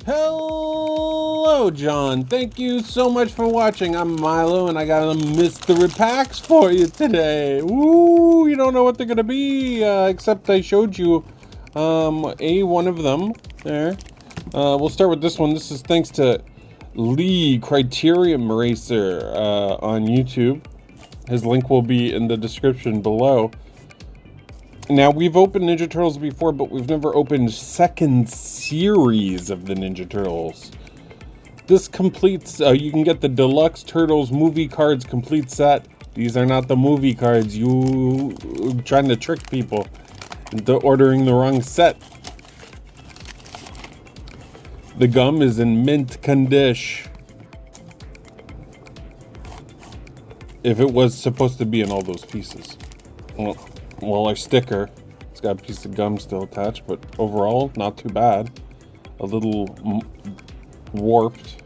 Hello, John. Thank you so much for watching. I'm Milo, and I got a mystery packs for you today. Ooh, you don't know what they're gonna be, except I showed you one of them there. We'll start with this one. This is thanks to Lee Criterion Racer on YouTube. His link will be in the description below. Now, we've opened Ninja Turtles before, but we've never opened second series of the Ninja Turtles. This completes, you can get the Deluxe Turtles movie cards complete set. These are not the movie cards. You trying to trick people into ordering the wrong set. The gum is in mint condition. If it was supposed to be in all those pieces. Well, our sticker, it's got a piece of gum still attached, but overall, not too bad. A little warped.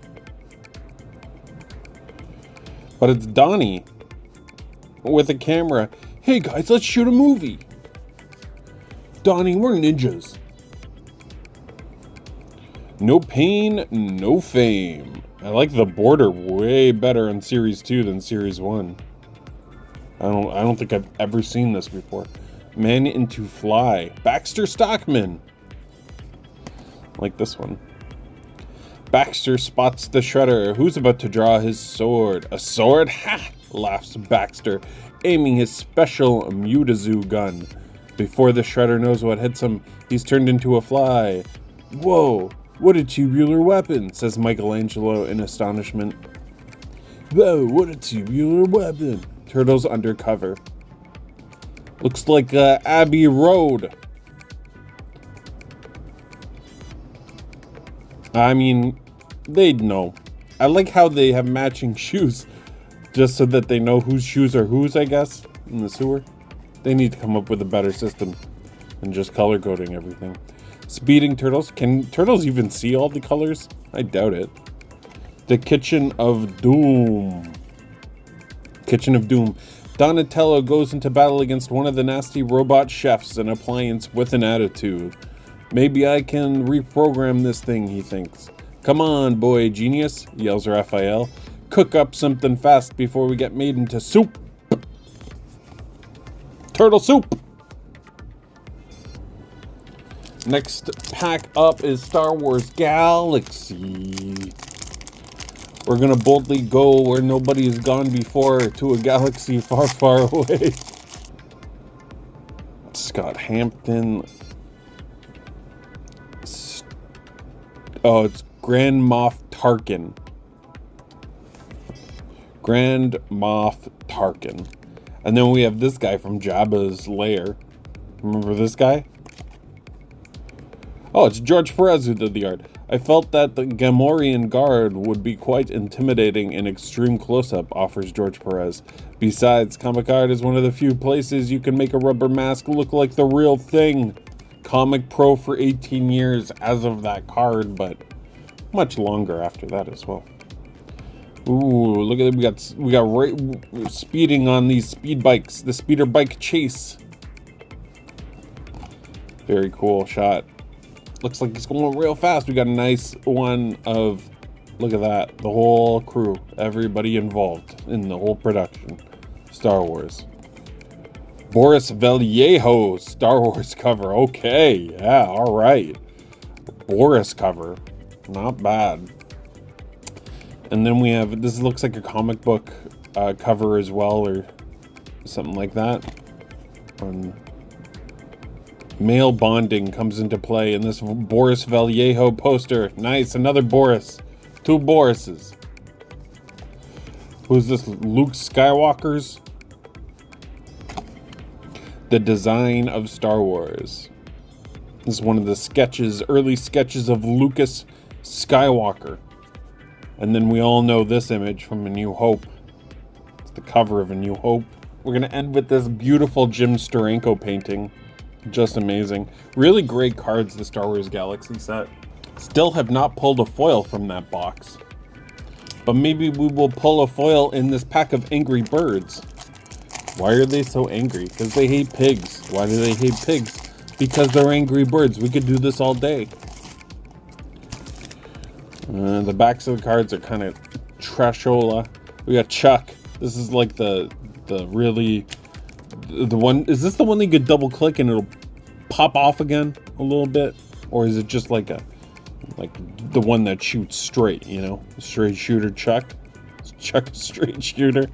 But it's Donnie with a camera. Hey guys, let's shoot a movie. Donnie, we're ninjas. No pain, no fame. I like the border way better in Series 2 than Series 1. I don't think I've ever seen this before. Man into Fly. Baxter Stockman. Like this one. Baxter spots the Shredder, who's about to draw his sword. A sword? Ha! Laughs Baxter, aiming his special Mutazoo gun. Before the Shredder knows what hits him, he's turned into a fly. Whoa, what a tubular weapon, says Michelangelo in astonishment. Whoa, what a tubular weapon. Turtles undercover. Looks like Abbey Road. I mean, they'd know. I like how they have matching shoes, just so that they know whose shoes are whose, I guess, in the sewer. They need to come up with a better system than just color coding everything. Speeding turtles. Can turtles even see all the colors? I doubt it. The Kitchen of Doom. Kitchen of Doom. Donatello goes into battle against one of the nasty robot chefs, an appliance with an attitude. Maybe I can reprogram this thing, he thinks. Come on, boy genius, yells Raphael. Cook up something fast before we get made into soup. Turtle soup! Next pack up is Star Wars Galaxy. We're gonna boldly go where nobody has gone before, to a galaxy far, far away. Scott Hampton. Oh, it's Grand Moff Tarkin. Grand Moff Tarkin. And then we have this guy from Jabba's lair. Remember this guy? Oh, it's George Perez who did the art. I felt that the Gamorrean guard would be quite intimidating in extreme close-up, offers George Perez. Besides, comic art is one of the few places you can make a rubber mask look like the real thing. Comic Pro for 18 years as of that card, but much longer after that as well. Ooh, look at it. We got speeding on these speed bikes. The speeder bike chase. Very cool shot. Looks like he's going real fast. We got a nice one of, look at that, the whole crew, everybody involved in the whole production. Star Wars. Boris Vallejo, Star Wars cover. Okay, yeah, all right. Boris cover, not bad. And then we have, this looks like a comic book cover as well, or something like that. Male bonding comes into play in this Boris Vallejo poster. Nice, another Boris. Two Borises. Who's this? Luke Skywalker's? The design of Star Wars. This is one of the sketches, early sketches of Lucas Skywalker. And then we all know this image from A New Hope. It's the cover of A New Hope. We're going to end with this beautiful Jim Steranko painting. Just amazing. Really great cards, the Star Wars Galaxy set. Still have not pulled a foil from that box. But maybe we will pull a foil in this pack of Angry Birds. Why are they so angry? Because they hate pigs. Why do they hate pigs? Because they're angry birds. We could do this all day. The backs of the cards are kind of trashola. We got Chuck. This is like the one. Is this the one that you could double click and it'll pop off again a little bit, or is it just like the one that shoots straight? You know, straight shooter Chuck. Chuck straight shooter.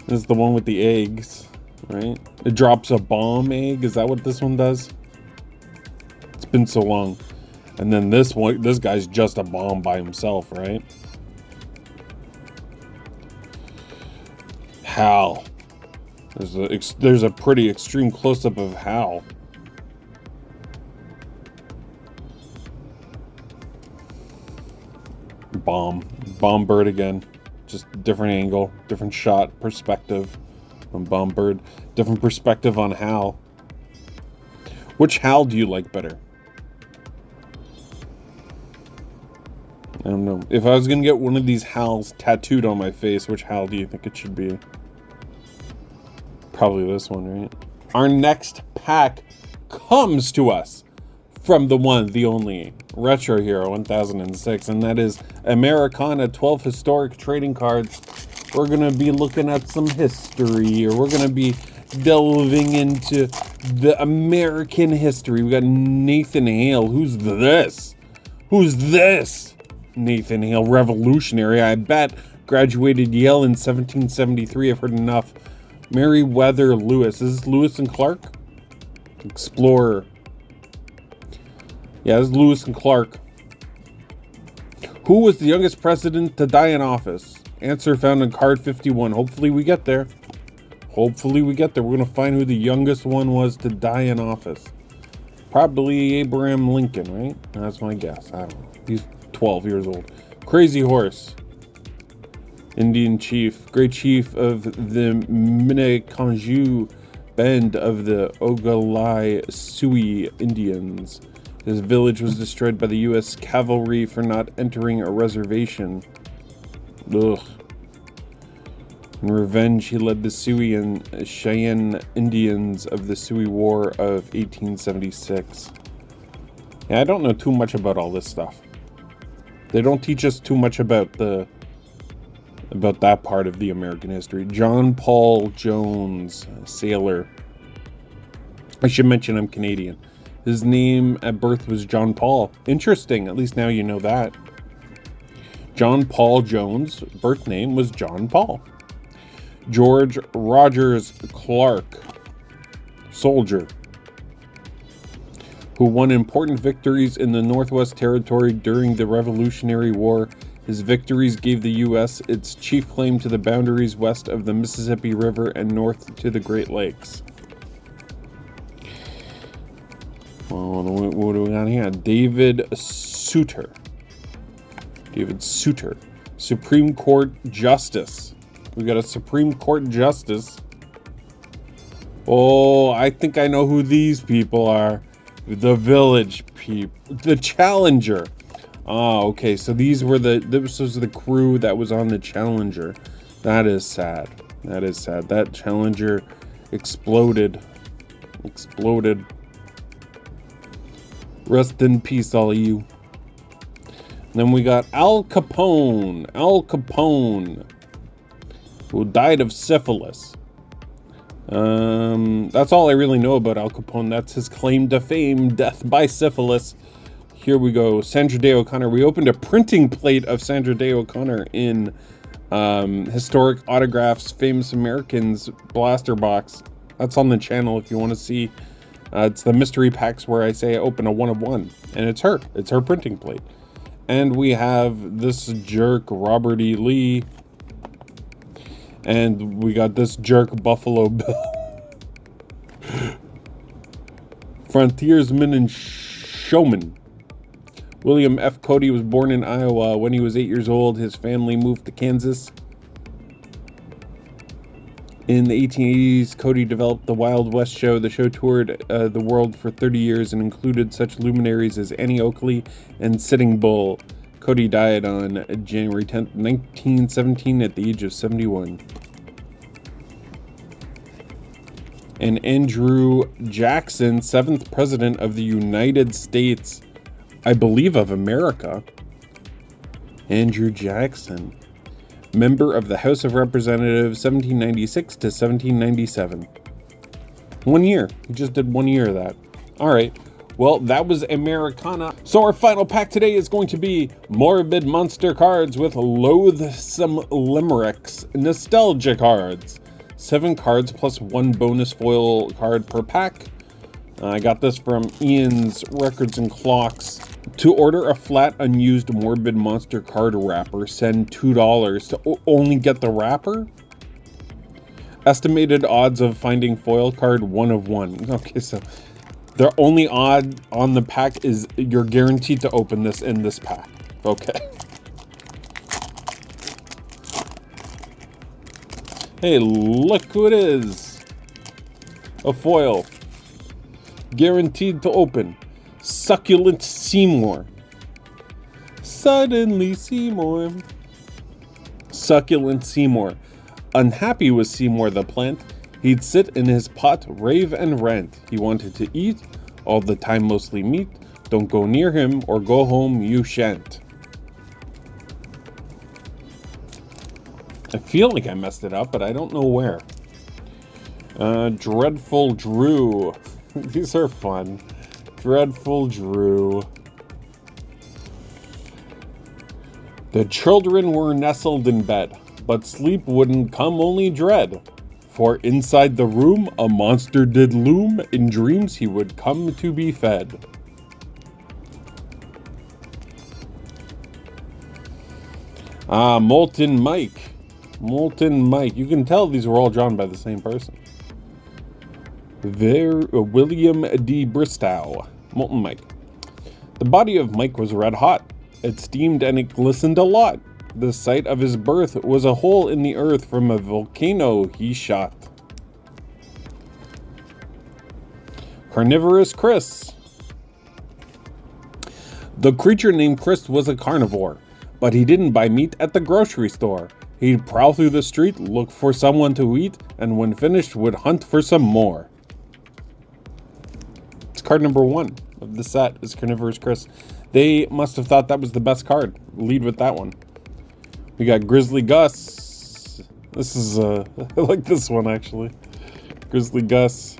This is the one with the eggs, right? It drops a bomb egg. Is that what this one does? It's been so long. And then this one, this guy's just a bomb by himself, right? Hal. There's a pretty extreme close-up of Hal. Bomb bird again. Just different angle, different shot, perspective on bomb bird. Different perspective on Hal. Which Hal do you like better? I don't know. If I was gonna get one of these Hals tattooed on my face, which Hal do you think it should be? Probably this one, right? Our next pack comes to us from the one, the only Retro Hero 1006, and that is Americana 12 historic trading cards. We're gonna be looking at some history, or we're gonna be delving into the American history. We got Nathan Hale. Who's this? Who's this? Nathan Hale, revolutionary, I bet. Graduated Yale in 1773. I've heard enough. Meriwether Lewis. Is this Lewis and Clark? Explorer. Yeah, this is Lewis and Clark. Who was the youngest president to die in office? Answer found in card 51. Hopefully we get there. Hopefully we get there. We're going to find who the youngest one was to die in office. Probably Abraham Lincoln, right? That's my guess. I don't know. He's 12 years old. Crazy Horse. Indian chief. Great chief of the Minneconjou band of the Ogalai Sioux Indians. His village was destroyed by the U.S. cavalry for not entering a reservation. Ugh. In revenge, he led the Sioux and Cheyenne Indians of the Sioux War of 1876. Yeah, I don't know too much about all this stuff. They don't teach us too much about that part of the American history. John Paul Jones, sailor. I should mention I'm Canadian. His name at birth was John Paul. Interesting, at least now you know that. John Paul Jones' birth name was John Paul. George Rogers Clark, soldier, who won important victories in the Northwest Territory during the Revolutionary War. His victories gave the U.S. its chief claim to the boundaries west of the Mississippi River and north to the Great Lakes. What do we got here? David Souter. Supreme Court Justice. We got a Supreme Court Justice. Oh, I think I know who these people are. The Village people. The Challenger. Oh, okay. So this was the crew that was on the Challenger. That is sad. That Challenger exploded. Rest in peace, all of you. Then we got Al Capone, who died of syphilis. That's all I really know about Al Capone. That's his claim to fame, death by syphilis. Here we go, Sandra Day O'Connor. We opened a printing plate of Sandra Day O'Connor in Historic Autographs, Famous Americans blaster box. That's on the channel if you want to see. It's the mystery packs where I say I open a 1 of 1, and it's her printing plate. And we have this jerk Robert E. Lee, and we got this jerk Buffalo Bill. Frontiersman and showman. William F. Cody was born in Iowa. When he was 8 years old, his family moved to Kansas. In the 1880s, Cody developed the Wild West show. The show toured the world for 30 years and included such luminaries as Annie Oakley and Sitting Bull. Cody died on January 10th, 1917 at the age of 71. And Andrew Jackson, 7th President of the United States, I believe of America. Andrew Jackson. Member of the House of Representatives, 1796 to 1797. 1 year. He just did 1 year of that. All right. Well, that was Americana. So our final pack today is going to be Morbid Monster cards with Loathsome Limericks Nostalgia cards. 7 cards plus 1 bonus foil card per pack. I got this from Ian's Records and Clocks. To order a flat unused Morbid Monster card wrapper, send $2 to only get the wrapper. Estimated odds of finding foil card 1 of 1. Okay, so the only odd on the pack is you're guaranteed to open this in this pack. Okay. Hey, look who it is. A foil. Guaranteed to open. Succulent Seymour. Suddenly Seymour. Succulent Seymour. Unhappy with Seymour the plant, he'd sit in his pot, rave and rant. He wanted to eat, all the time mostly meat. Don't go near him or go home you shan't. I feel like I messed it up, but I don't know where. Dreadful Drew. These are fun. Dreadful Drew. The children were nestled in bed, but sleep wouldn't come, only dread. For inside the room a monster did loom, in dreams he would come to be fed. Molten Mike. Molten Mike. You can tell these were all drawn by the same person. William D. Bristow. Molten Mike. The body of Mike was red hot. It steamed and it glistened a lot. The site of his birth was a hole in the earth from a volcano he shot. Carnivorous Chris. The creature named Chris was a carnivore, but he didn't buy meat at the grocery store. He'd prowl through the street, look for someone to eat, and when finished would hunt for some more. It's card number 1 of the set is Carnivorous Chris. They must have thought that was the best card. Lead with that one. We got Grizzly Gus. This is, I like this one actually. Grizzly Gus.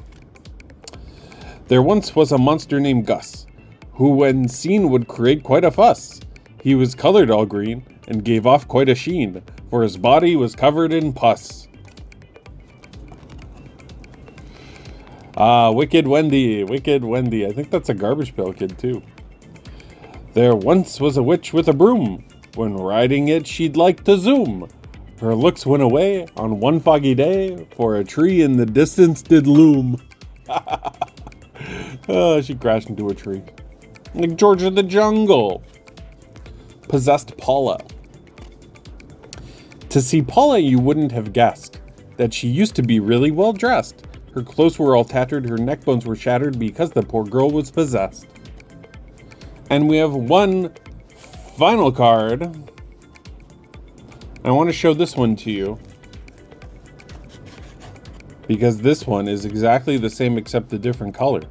There once was a monster named Gus, who when seen would create quite a fuss. He was colored all green and gave off quite a sheen, for his body was covered in pus. Wicked Wendy, Wicked Wendy. I think that's a Garbage Pail Kid too. There once was a witch with a broom. When riding it, she'd like to zoom. Her looks went away on one foggy day, for a tree in the distance did loom. Oh, she crashed into a tree. Like George of the Jungle. Possessed Paula. To see Paula, you wouldn't have guessed that she used to be really well dressed. Her clothes were all tattered, her neck bones were shattered because the poor girl was possessed. And we have one final card. I want to show this one to you, because this one is exactly the same except a different color.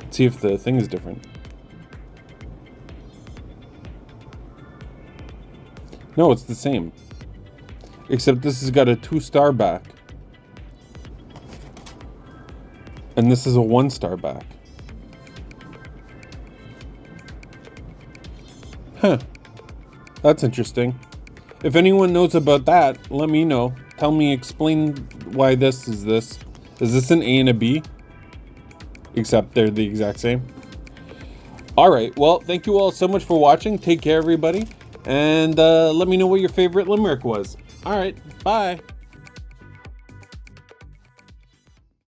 Let's see if the thing is different. No, it's the same. Except this has got a 2-star back. And this is a 1-star back. Huh. That's interesting. If anyone knows about that, let me know. Tell me, explain why this is this. Is this an A and a B? Except they're the exact same. Alright, well, thank you all so much for watching. Take care, everybody. And let me know what your favorite limerick was. Alright, bye.